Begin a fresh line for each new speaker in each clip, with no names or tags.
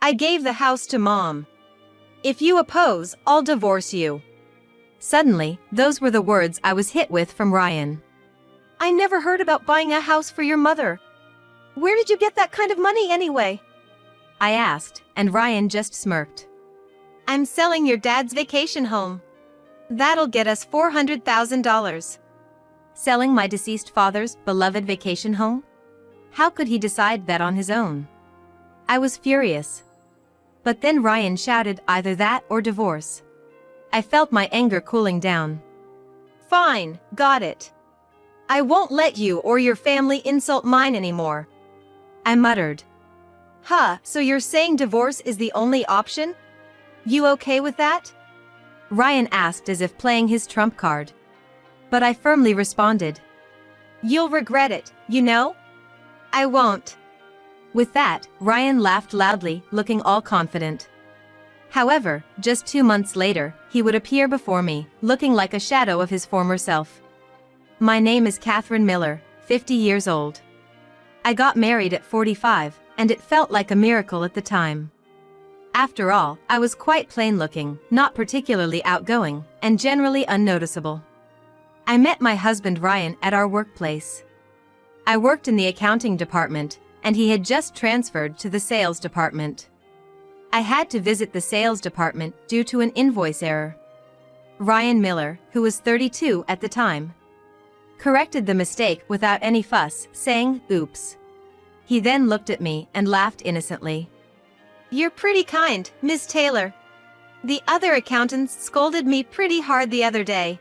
I gave the house to Mom. If you oppose, I'll divorce you. Suddenly, those were the words I was hit with from Ryan. I never heard about buying a house for your mother. Where did you get that kind of money anyway? I asked, and Ryan just smirked. I'm selling your dad's vacation home. That'll get us $400,000. Selling my deceased father's beloved vacation home? How could he decide that on his own? I was furious. But then Ryan shouted either that or divorce. I felt my anger cooling down. Fine, got it. I won't let you or your family insult mine anymore. I muttered. Huh, so you're saying divorce is the only option? You okay with that? Ryan asked as if playing his trump card. But I firmly responded. You'll regret it, you know? I won't. With that, Ryan laughed loudly, looking all confident. However, just 2 months later, he would appear before me, looking like a shadow of his former self. My name is Catherine Miller, 50 years old. I got married at 45, and it felt like a miracle at the time. After all, I was quite plain-looking, not particularly outgoing, and generally unnoticeable. I met my husband Ryan at our workplace. I worked in the accounting department, and he had just transferred to the sales department. I had to visit the sales department due to an invoice error. Ryan Miller, who was 32 at the time, corrected the mistake without any fuss, saying, "Oops." He then looked at me and laughed innocently. You're pretty kind, Miss Taylor. The other accountants scolded me pretty hard the other day.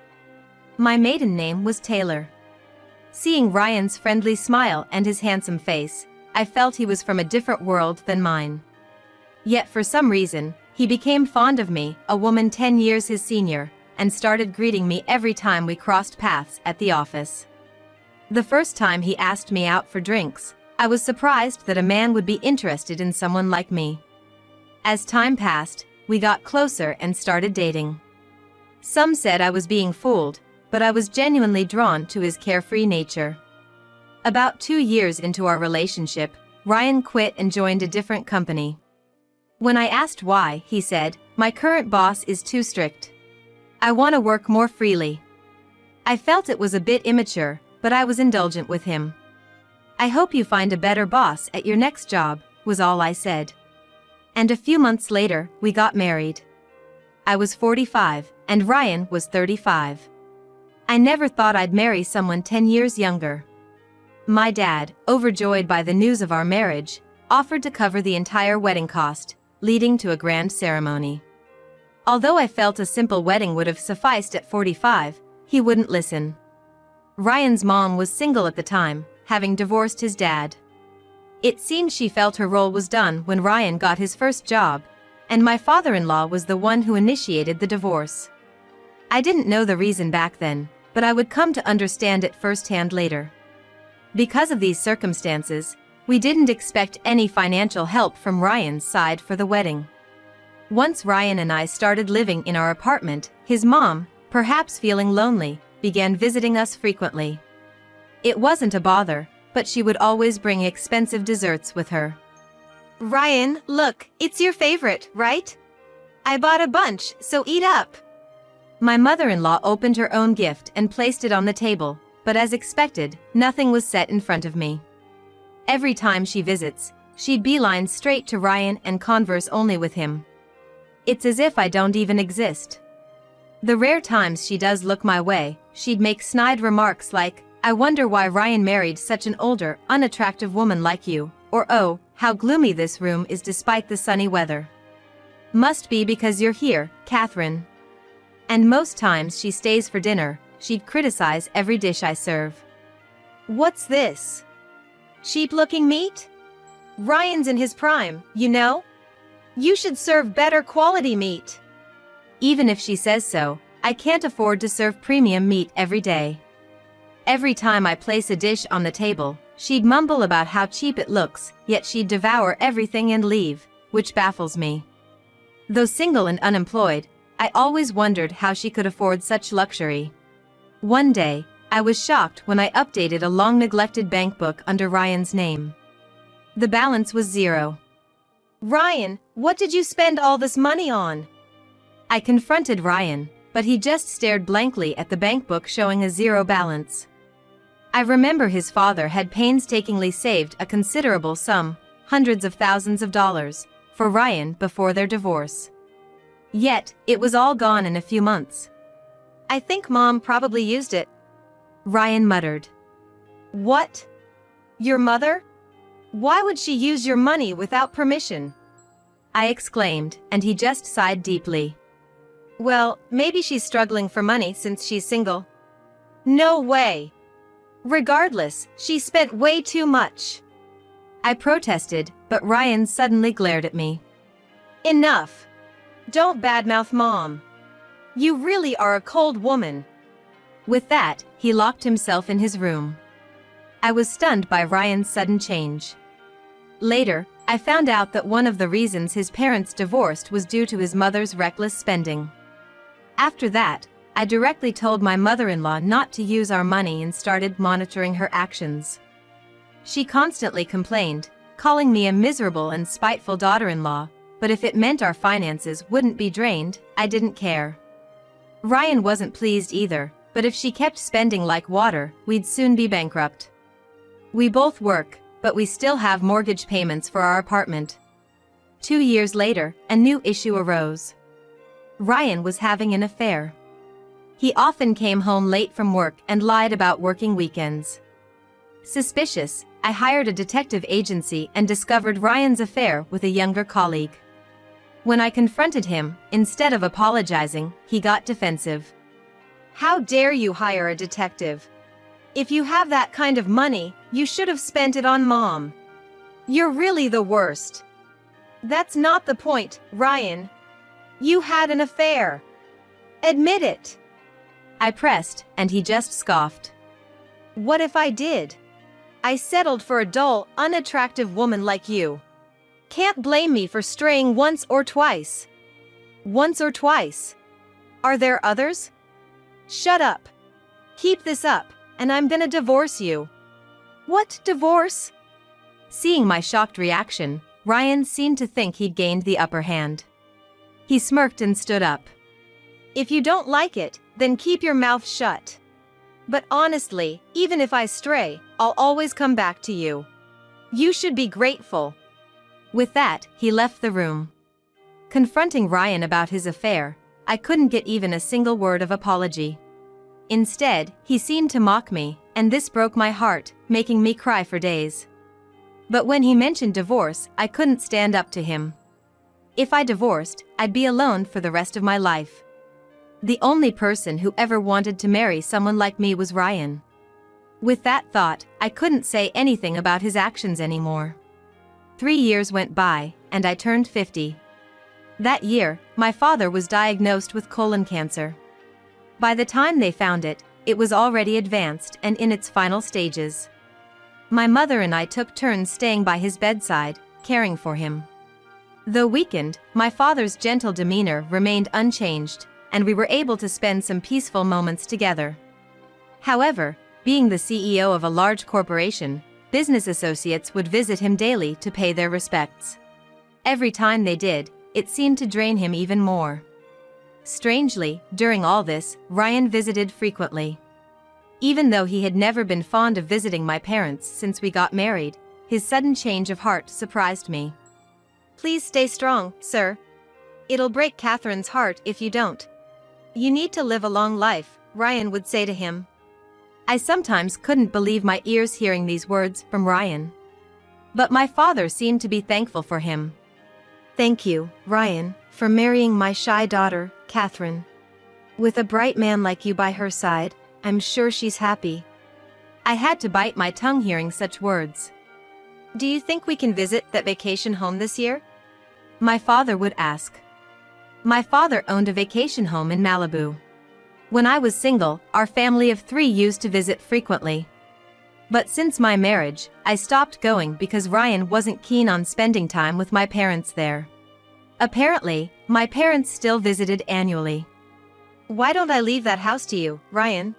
My maiden name was Taylor. Seeing Ryan's friendly smile and his handsome face, I felt he was from a different world than mine. Yet for some reason, he became fond of me, a woman 10 years his senior, and started greeting me every time we crossed paths at the office. The first time he asked me out for drinks, I was surprised that a man would be interested in someone like me. As time passed, we got closer and started dating. Some said I was being fooled, but I was genuinely drawn to his carefree nature. About 2 years into our relationship, Ryan quit and joined a different company. When I asked why, he said, "My current boss is too strict. I want to work more freely." I felt it was a bit immature, but I was indulgent with him. "I hope you find a better boss at your next job," was all I said. And a few months later, we got married. I was 45, and Ryan was 35. I never thought I'd marry someone 10 years younger. My dad, overjoyed by the news of our marriage, offered to cover the entire wedding cost, leading to a grand ceremony. Although I felt a simple wedding would have sufficed at 45, he wouldn't listen. Ryan's mom was single at the time, having divorced his dad. It seemed she felt her role was done when Ryan got his first job, and my father-in-law was the one who initiated the divorce. I didn't know the reason back then, but I would come to understand it firsthand later. Because of these circumstances, we didn't expect any financial help from Ryan's side for the wedding. Once Ryan and I started living in our apartment, his mom, perhaps feeling lonely, began visiting us frequently. It wasn't a bother, but she would always bring expensive desserts with her. Ryan, look, it's your favorite, right? I bought a bunch, so eat up. My mother-in-law opened her own gift and placed it on the table, but as expected, nothing was set in front of me. Every time she visits, she'd beeline straight to Ryan and converse only with him. It's as if I don't even exist. The rare times she does look my way, she'd make snide remarks like, "I wonder why Ryan married such an older, unattractive woman like you," or "Oh, how gloomy this room is despite the sunny weather. Must be because you're here, Catherine." And most times she stays for dinner, she'd criticize every dish I serve. What's this? Cheap-looking meat? Ryan's in his prime, you know? You should serve better quality meat. Even if she says so, I can't afford to serve premium meat every day. Every time I place a dish on the table, she'd mumble about how cheap it looks, yet she'd devour everything and leave, which baffles me. Though single and unemployed, I always wondered how she could afford such luxury. One day, I was shocked when I updated a long-neglected bank book under Ryan's name. The balance was 0. Ryan, what did you spend all this money on? I confronted Ryan, but he just stared blankly at the bank book showing a zero balance. I remember his father had painstakingly saved a considerable sum, hundreds of thousands of dollars, for Ryan before their divorce. Yet, it was all gone in a few months. I think Mom probably used it, Ryan muttered. What? Your mother? Why would she use your money without permission? I exclaimed, and he just sighed deeply. Well, maybe she's struggling for money since she's single. No way. Regardless, she spent way too much. I protested, but Ryan suddenly glared at me. Enough. Don't badmouth Mom. You really are a cold woman. With that, he locked himself in his room. I was stunned by Ryan's sudden change. Later, I found out that one of the reasons his parents divorced was due to his mother's reckless spending. After that, I directly told my mother-in-law not to use our money and started monitoring her actions. She constantly complained, calling me a miserable and spiteful daughter-in-law, but if it meant our finances wouldn't be drained, I didn't care. Ryan wasn't pleased either, but if she kept spending like water, we'd soon be bankrupt. We both work, but we still have mortgage payments for our apartment. 2 years later, a new issue arose. Ryan was having an affair. He often came home late from work and lied about working weekends. Suspicious, I hired a detective agency and discovered Ryan's affair with a younger colleague. When I confronted him, instead of apologizing, he got defensive. How dare you hire a detective? If you have that kind of money, you should have spent it on Mom. You're really the worst. That's not the point, Ryan. You had an affair. Admit it. I pressed, and he just scoffed. What if I did? I settled for a dull, unattractive woman like you. Can't blame me for straying once or twice. Once or twice. Are there others? Shut up. Keep this up, and I'm gonna divorce you. What divorce? Seeing my shocked reaction, Ryan seemed to think he'd gained the upper hand. He smirked and stood up. If you don't like it, then keep your mouth shut. But honestly, even if I stray, I'll always come back to you. You should be grateful. With that, he left the room. Confronting Ryan about his affair, I couldn't get even a single word of apology. Instead, he seemed to mock me, and this broke my heart, making me cry for days. But when he mentioned divorce, I couldn't stand up to him. If I divorced, I'd be alone for the rest of my life. The only person who ever wanted to marry someone like me was Ryan. With that thought, I couldn't say anything about his actions anymore. 3 years went by, and I turned 50. That year, my father was diagnosed with colon cancer. By the time they found it, it was already advanced and in its final stages. My mother and I took turns staying by his bedside, caring for him. Though weakened, my father's gentle demeanor remained unchanged, and we were able to spend some peaceful moments together. However, being the CEO of a large corporation, business associates would visit him daily to pay their respects. Every time they did, it seemed to drain him even more. Strangely, during all this, Ryan visited frequently. Even though he had never been fond of visiting my parents since we got married, his sudden change of heart surprised me. Please stay strong, sir. It'll break Catherine's heart if you don't. You need to live a long life, Ryan would say to him. I sometimes couldn't believe my ears hearing these words from Ryan. But my father seemed to be thankful for him. Thank you, Ryan, for marrying my shy daughter, Catherine. With a bright man like you by her side, I'm sure she's happy. I had to bite my tongue hearing such words. Do you think we can visit that vacation home this year? My father would ask. My father owned a vacation home in Malibu. When I was single, our family of 3 used to visit frequently. But since my marriage, I stopped going because Ryan wasn't keen on spending time with my parents there. Apparently, my parents still visited annually. Why don't I leave that house to you, Ryan?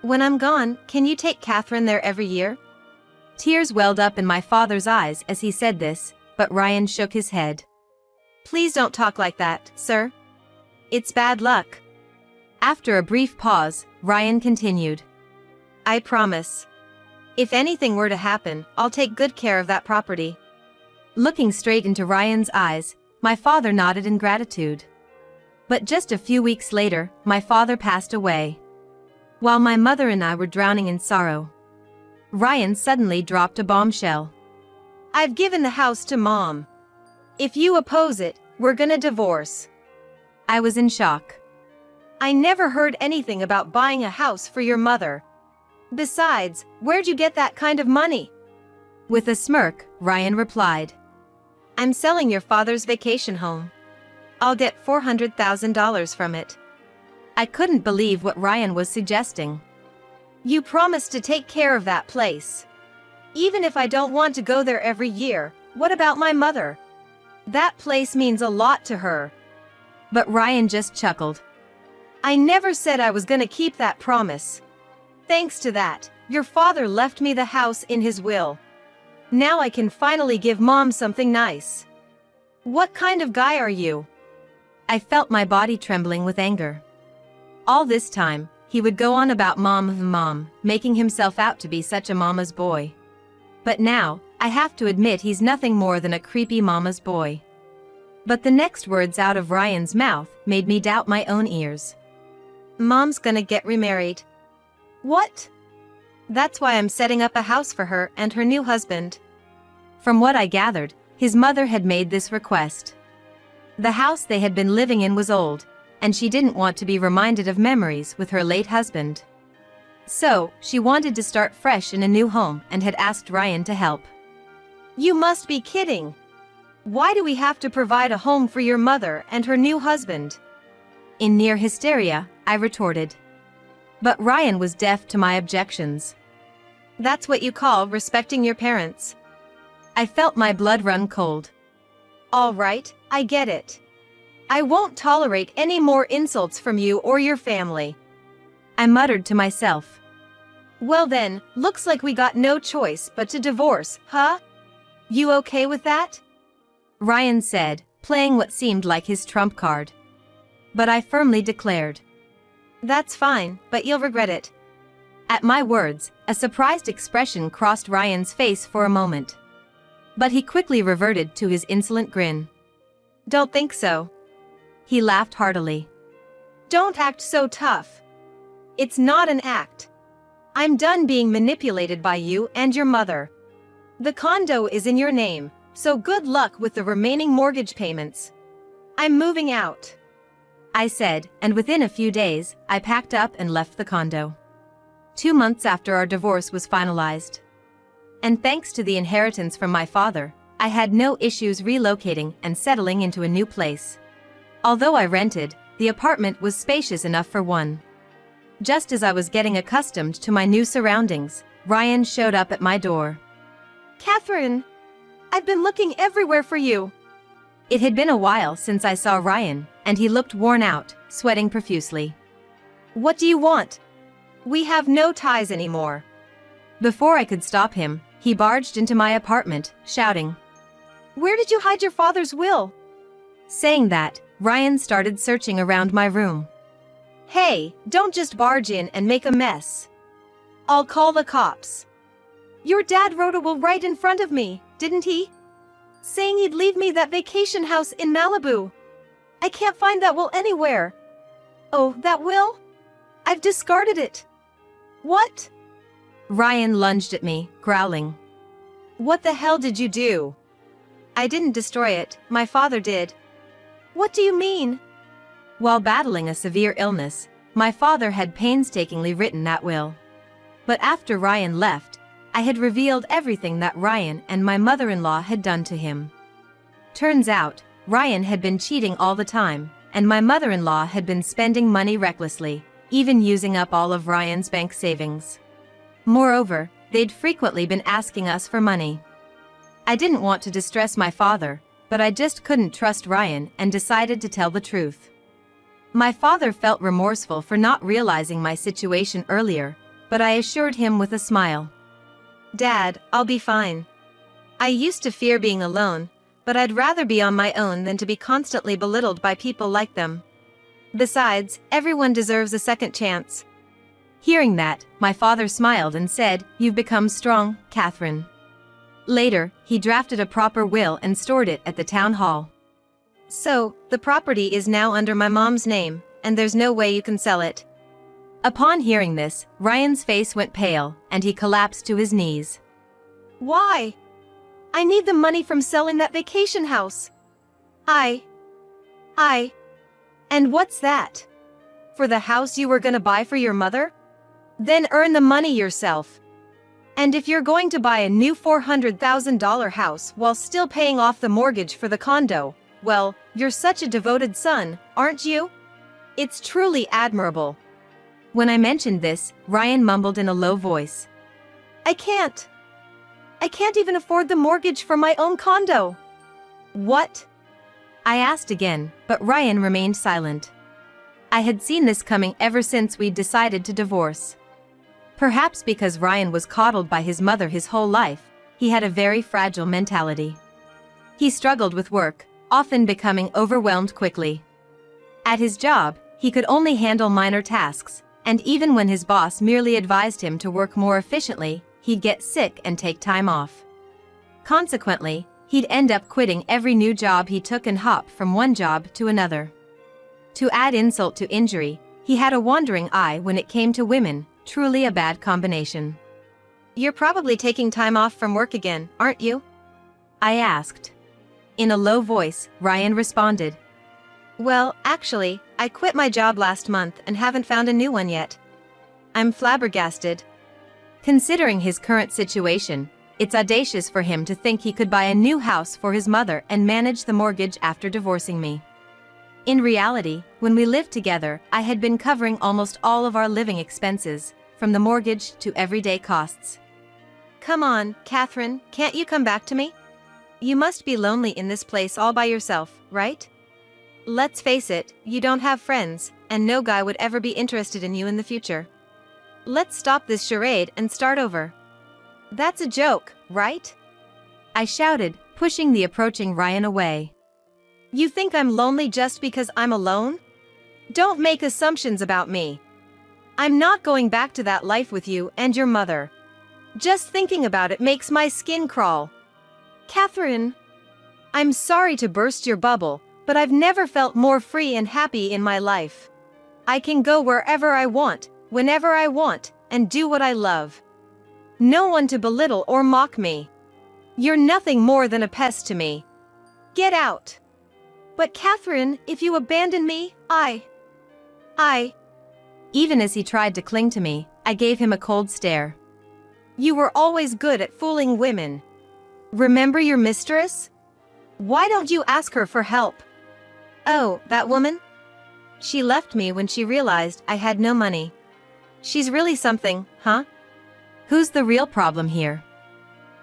When I'm gone, can you take Catherine there every year? Tears welled up in my father's eyes as he said this, but Ryan shook his head. Please don't talk like that, sir. It's bad luck. After a brief pause, Ryan continued. I promise. If anything were to happen, I'll take good care of that property. Looking straight into Ryan's eyes, my father nodded in gratitude. But just a few weeks later, my father passed away. While my mother and I were drowning in sorrow, Ryan suddenly dropped a bombshell. I've given the house to Mom. If you oppose it, we're gonna divorce. I was in shock. I never heard anything about buying a house for your mother. Besides, where'd you get that kind of money? With a smirk, Ryan replied. I'm selling your father's vacation home. I'll get $400,000 from it. I couldn't believe what Ryan was suggesting. You promised to take care of that place. Even if I don't want to go there every year, what about my mother? That place means a lot to her. But Ryan just chuckled. I never said I was gonna keep that promise. Thanks to that, your father left me the house in his will. Now I can finally give Mom something nice. What kind of guy are you? I felt my body trembling with anger. All this time, he would go on about mom, making himself out to be such a mama's boy. But now, I have to admit he's nothing more than a creepy mama's boy. But the next words out of Ryan's mouth made me doubt my own ears. Mom's gonna get remarried. What? That's why I'm setting up a house for her and her new husband. From what I gathered, his mother had made this request. The house they had been living in was old, and she didn't want to be reminded of memories with her late husband. So, she wanted to start fresh in a new home and had asked Ryan to help. You must be kidding! Why do we have to provide a home for your mother and her new husband? In near hysteria, I retorted. But Ryan was deaf to my objections. That's what you call respecting your parents. I felt my blood run cold. All right, I get it. I won't tolerate any more insults from you or your family. I muttered to myself. Well then, looks like we got no choice but to divorce, huh? You okay with that? Ryan said, playing what seemed like his trump card. But I firmly declared. That's fine, but you'll regret it. At my words, a surprised expression crossed Ryan's face for a moment. But he quickly reverted to his insolent grin. Don't think so. He laughed heartily. Don't act so tough. It's not an act. I'm done being manipulated by you and your mother. The condo is in your name, so good luck with the remaining mortgage payments. I'm moving out, I said, and within a few days, I packed up and left the condo. 2 months after our divorce was finalized. And thanks to the inheritance from my father, I had no issues relocating and settling into a new place. Although I rented, the apartment was spacious enough for one. Just as I was getting accustomed to my new surroundings, Ryan showed up at my door. Catherine! I've been looking everywhere for you. It had been a while since I saw Ryan, and he looked worn out, sweating profusely. What do you want? We have no ties anymore. Before I could stop him, he barged into my apartment, shouting, Where did you hide your father's will? Saying that, Ryan started searching around my room. Hey, don't just barge in and make a mess. I'll call the cops. Your dad wrote a will right in front of me, didn't he? Saying he'd leave me that vacation house in Malibu. I can't find that will anywhere. Oh, that will? I've discarded it. What? Ryan lunged at me, growling. What the hell did you do? I didn't destroy it, my father did. What do you mean? While battling a severe illness, my father had painstakingly written that will. But after Ryan left, I had revealed everything that Ryan and my mother-in-law had done to him. Turns out, Ryan had been cheating all the time, and my mother-in-law had been spending money recklessly, even using up all of Ryan's bank savings. Moreover, they'd frequently been asking us for money. I didn't want to distress my father, but I just couldn't trust Ryan and decided to tell the truth. My father felt remorseful for not realizing my situation earlier, but I assured him with a smile. Dad, I'll be fine. I used to fear being alone, but I'd rather be on my own than to be constantly belittled by people like them. Besides, everyone deserves a second chance. Hearing that, my father smiled and said, "You've become strong, Catherine." Later, he drafted a proper will and stored it at the town hall. So, the property is now under my mom's name, and there's no way you can sell it. Upon hearing this, Ryan's face went pale, and he collapsed to his knees. Why? I need the money from selling that vacation house. And what's that? For the house you were gonna buy for your mother? Then earn the money yourself. And if you're going to buy a new $400,000 house while still paying off the mortgage for the condo, well, you're such a devoted son, aren't you? It's truly admirable. When I mentioned this, Ryan mumbled in a low voice. I can't even afford the mortgage for my own condo. What? I asked again, but Ryan remained silent. I had seen this coming ever since we'd decided to divorce. Perhaps because Ryan was coddled by his mother his whole life, he had a very fragile mentality. He struggled with work, often becoming overwhelmed quickly. At his job, he could only handle minor tasks, and even when his boss merely advised him to work more efficiently, he'd get sick and take time off. Consequently, he'd end up quitting every new job he took and hop from one job to another. To add insult to injury, he had a wandering eye when it came to women, truly a bad combination. You're probably taking time off from work again, aren't you? I asked. In a low voice, Ryan responded. Well, actually, I quit my job last month and haven't found a new one yet. I'm flabbergasted. Considering his current situation, it's audacious for him to think he could buy a new house for his mother and manage the mortgage after divorcing me. In reality, when we lived together, I had been covering almost all of our living expenses, from the mortgage to everyday costs. Come on, Catherine, can't you come back to me? You must be lonely in this place all by yourself, right? Let's face it, you don't have friends, and no guy would ever be interested in you in the future. Let's stop this charade and start over. That's a joke, right? I shouted, pushing the approaching Ryan away. You think I'm lonely just because I'm alone? Don't make assumptions about me. I'm not going back to that life with you and your mother. Just thinking about it makes my skin crawl. Catherine, I'm sorry to burst your bubble, but I've never felt more free and happy in my life. I can go wherever I want, whenever I want, and do what I love. No one to belittle or mock me. You're nothing more than a pest to me. Get out. But Catherine, if you abandon me, Even as he tried to cling to me, I gave him a cold stare. You were always good at fooling women. Remember your mistress? Why don't you ask her for help? Oh, that woman? She left me when she realized I had no money. She's really something, huh? Who's the real problem here?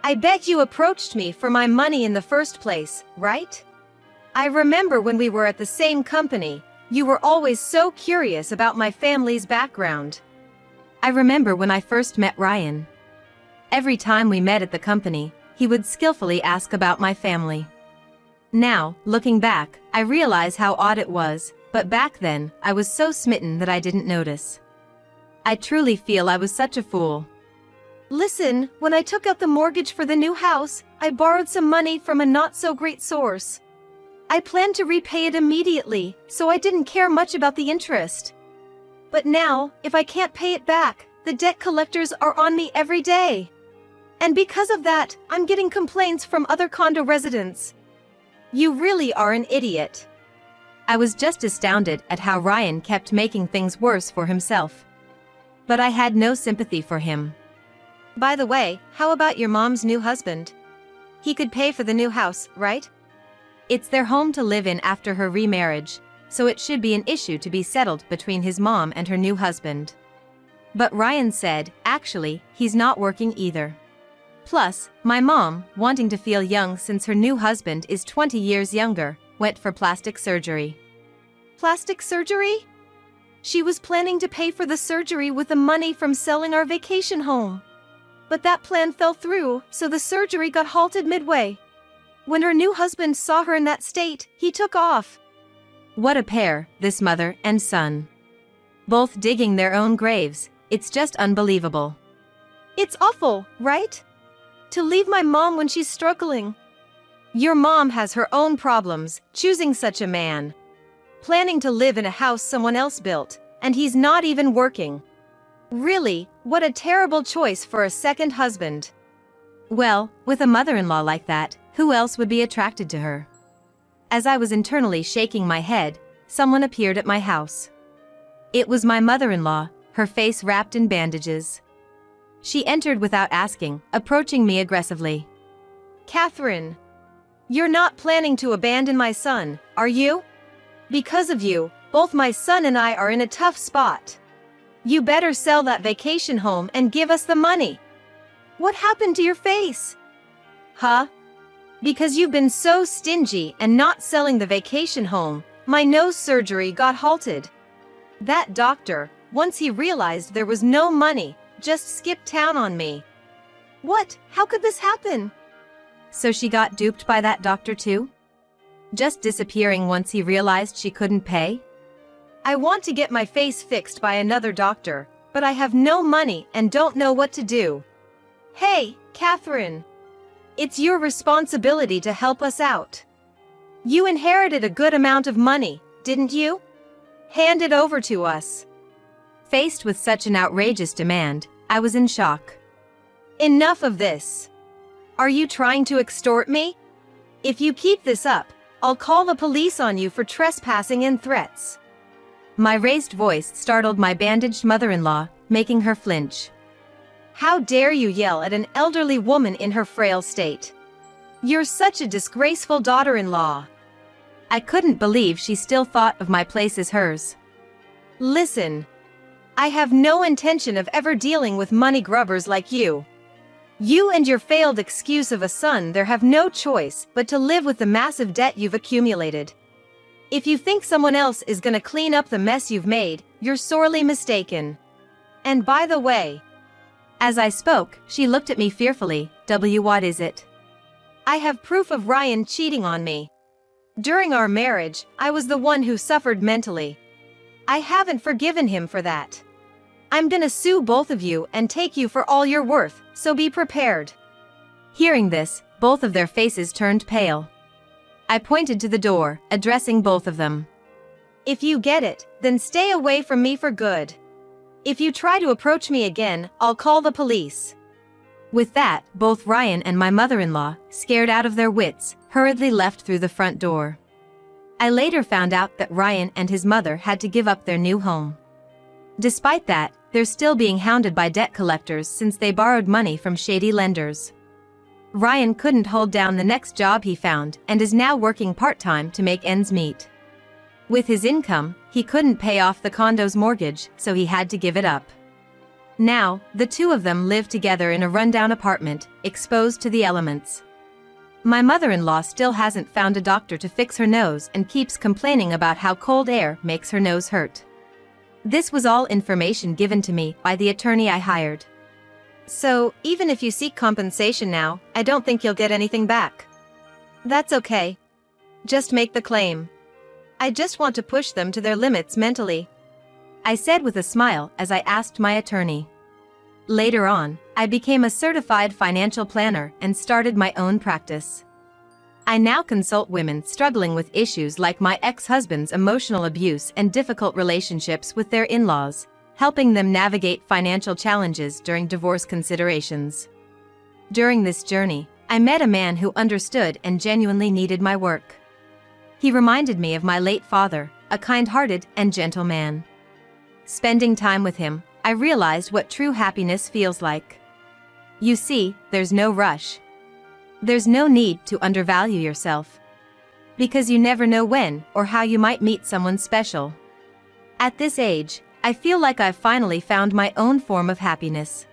I bet you approached me for my money in the first place, right? I remember when we were at the same company, you were always so curious about my family's background. I remember when I first met Ryan. Every time we met at the company, he would skillfully ask about my family. Now, looking back, I realize how odd it was, but back then, I was so smitten that I didn't notice. I truly feel I was such a fool. Listen, when I took out the mortgage for the new house, I borrowed some money from a not-so-great source. I planned to repay it immediately, so I didn't care much about the interest. But now, if I can't pay it back, the debt collectors are on me every day. And because of that, I'm getting complaints from other condo residents. You really are an idiot. I was just astounded at how Ryan kept making things worse for himself. But I had no sympathy for him. By the way, how about your mom's new husband? He could pay for the new house, right? It's their home to live in after her remarriage, so it should be an issue to be settled between his mom and her new husband. But Ryan said, actually, he's not working either. Plus, my mom, wanting to feel young since her new husband is 20 years younger, went for plastic surgery. Plastic surgery? She was planning to pay for the surgery with the money from selling our vacation home. But that plan fell through, so the surgery got halted midway. When her new husband saw her in that state, he took off. What a pair, this mother and son. Both digging their own graves, it's just unbelievable. It's awful, right? To leave my mom when she's struggling. Your mom has her own problems, choosing such a man. Planning to live in a house someone else built, and he's not even working. Really, what a terrible choice for a second husband. Well, with a mother-in-law like that, who else would be attracted to her? As I was internally shaking my head, someone appeared at my house. It was my mother-in-law, her face wrapped in bandages. She entered without asking, approaching me aggressively. Catherine, you're not planning to abandon my son, are you? Because of you, both my son and I are in a tough spot. You better sell that vacation home and give us the money. What happened to your face? Huh? Because you've been so stingy and not selling the vacation home, my nose surgery got halted. That doctor, once he realized there was no money, just skipped town on me. What? How could this happen? So she got duped by that doctor too? Just disappearing once he realized she couldn't pay? I want to get my face fixed by another doctor, but I have no money and don't know what to do. Hey, Catherine. It's your responsibility to help us out. You inherited a good amount of money, didn't you? Hand it over to us. Faced with such an outrageous demand, I was in shock. Enough of this. Are you trying to extort me? If you keep this up, I'll call the police on you for trespassing and threats. My raised voice startled my bandaged mother-in-law, making her flinch. How dare you yell at an elderly woman in her frail state? You're such a disgraceful daughter-in-law. I couldn't believe she still thought of my place as hers. Listen. I have no intention of ever dealing with money grubbers like you. You and your failed excuse of a son there have no choice but to live with the massive debt you've accumulated. If you think someone else is gonna clean up the mess you've made, you're sorely mistaken. And by the way, as I spoke, she looked at me fearfully. What is it? I have proof of Ryan cheating on me. During our marriage, I was the one who suffered mentally. I haven't forgiven him for that. I'm gonna sue both of you and take you for all you're worth, so be prepared. Hearing this, both of their faces turned pale. I pointed to the door, addressing both of them. If you get it, then stay away from me for good. If you try to approach me again, I'll call the police. With that, both Ryan and my mother-in-law, scared out of their wits, hurriedly left through the front door. I later found out that Ryan and his mother had to give up their new home. Despite that, they're still being hounded by debt collectors since they borrowed money from shady lenders. Ryan couldn't hold down the next job he found and is now working part-time to make ends meet. With his income, he couldn't pay off the condo's mortgage, so he had to give it up. Now, the two of them live together in a rundown apartment, exposed to the elements. My mother-in-law still hasn't found a doctor to fix her nose and keeps complaining about how cold air makes her nose hurt. This was all information given to me by the attorney I hired. So, even if you seek compensation now, I don't think you'll get anything back. That's okay. Just make the claim. I just want to push them to their limits mentally. I said with a smile as I asked my attorney. Later on, I became a certified financial planner and started my own practice. I now consult women struggling with issues like my ex-husband's emotional abuse and difficult relationships with their in-laws, helping them navigate financial challenges during divorce considerations. During this journey, I met a man who understood and genuinely needed my work. He reminded me of my late father, a kind-hearted and gentle man. Spending time with him, I realized what true happiness feels like. You see, there's no rush. There's no need to undervalue yourself. Because you never know when or how you might meet someone special. At this age, I feel like I've finally found my own form of happiness.